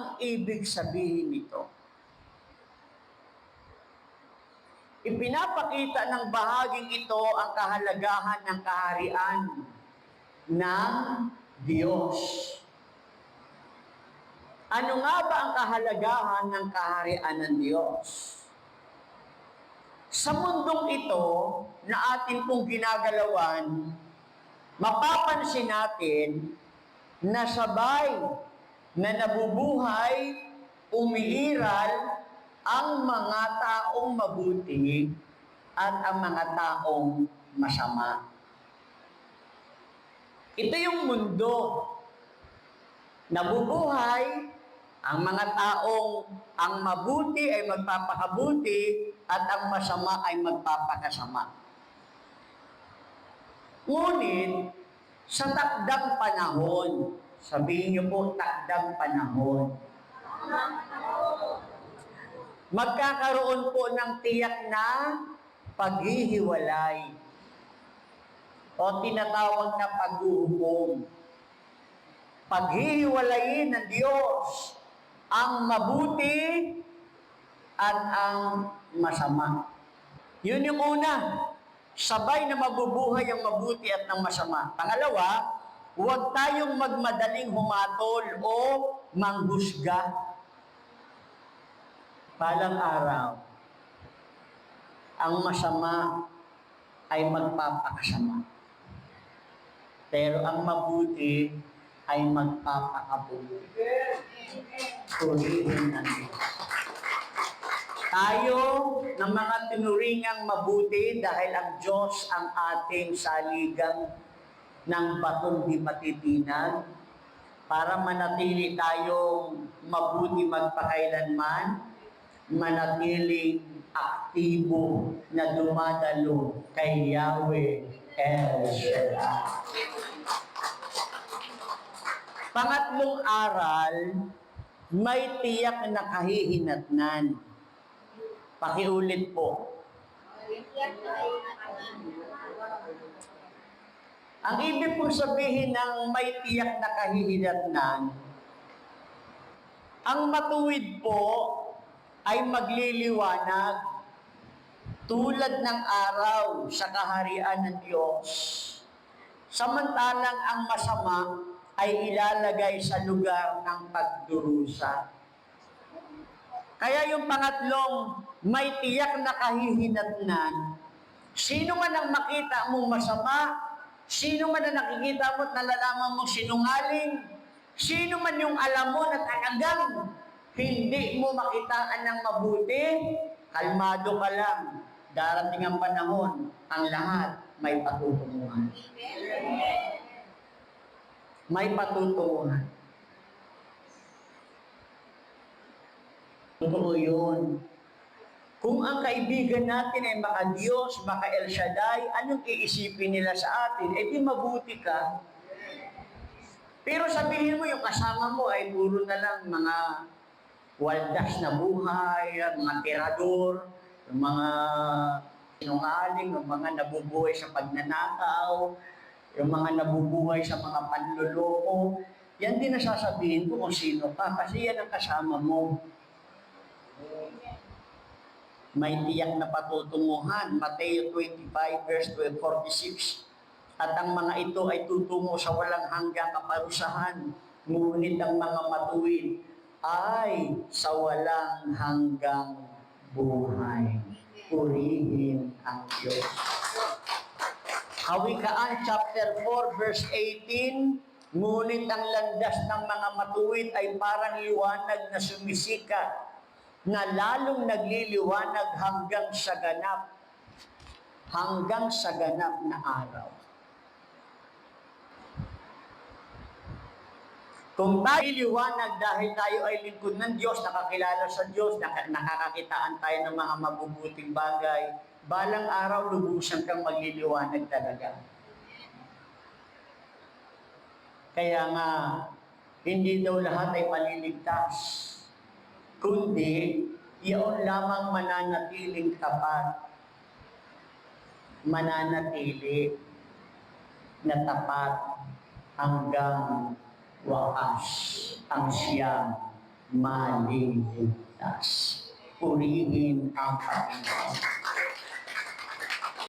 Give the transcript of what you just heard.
ang ibig sabihin nito? Ipinapakita ng bahaging ito ang kahalagahan ng kaharian ng Diyos. Ano nga ba ang kahalagahan ng kaharian ng Diyos? Sa mundong ito na atin pong ginagalawan, mapapansin natin na sabay na nabubuhay, umiiral ang mga taong mabuti at ang mga taong masama. Ito yung mundo. Nabubuhay, ang mga taong ang mabuti ay magpapakabuti at ang masama ay magpapakasama. Ngunit, sa takdang panahon, sabihin niyo po, takdang panahon, magkakaroon po ng tiyak na paghihiwalay o tinatawag na paghuhukom. Paghihiwalayin ng Diyos ang mabuti at ang masama. Yun yung una. Sabay na mabubuhay ang mabuti at ang masama. Pangalawa, huwag tayong magmadaling humatol o manghusga. Balang araw, ang masama ay magpapakasama. Pero ang mabuti ay magpapakabuti. Purihin ang Diyos. Tayo ng mga tinuringang mabuti dahil ang Diyos ang ating saligang ng batong di matitinag para manatili tayong mabuti magpakailanman, manatiling aktibo na dumadalo kay Yahweh El Shaddai. Pangatlong aral, may tiyak na kahihinatnan. Pakiulit po. Ang ibig pong sabihin ng may tiyak na kahihinatnan, ang matuwid po ay magliliwanag tulad ng araw sa kaharian ng Diyos. Samantalang ang masama ay ilalagay sa lugar ng pagdurusa. Kaya yung pangatlong, may tiyak na kahihinatnan, sino man ang makita mong masama, sino man ang nakikita mo at nalalaman mong sinungaling, sino man yung alam mo na talagang hindi mo makitaan ng mabuti, kalmado ka lang. Darating ang panahon, ang lahat may patutunguhan. May patutunguhan. Totoo yun. Kung ang kaibigan natin ay maka Diyos, maka El Shaddai, anong iisipin nila sa atin? Eh di mabuti ka. Pero sabihin mo, yung kasama mo ay puro na lang mga waldas na buhay, mga tirador, yung mga sinungaling, yung mga nabubuhay sa pagnanakaw, yung mga nabubuhay sa mga panloloko. Yan din nasasabihin ko kung sino ka, kasi yan ang kasama mo. May tiyak na patutunguhan, Mateo 25 verse 46. At ang mga ito ay tutungo sa walang hanggang kaparusahan, ngunit ang mga matuwid ay sa walang hanggang buhay. Purihin ang Diyos. Kawikaan chapter 4 verse 18, ngunit ang landas ng mga matuwid ay parang liwanag na sumisikat, na lalong nagliliwanag hanggang sa ganap na araw. Kung tayo liwanag dahil tayo ay lingkod ng Diyos, nakakilala sa Diyos, nakakakitaan tayo ng mga mabubuting bagay, balang araw lubusan kang magliliwanag talaga. Kaya nga, hindi daw lahat ay maliligtas, kundi iyon lamang mananatiling tapat, mananatili na tapat hanggang wakas ang siyang maliligtas. Purihin ang Panginoon.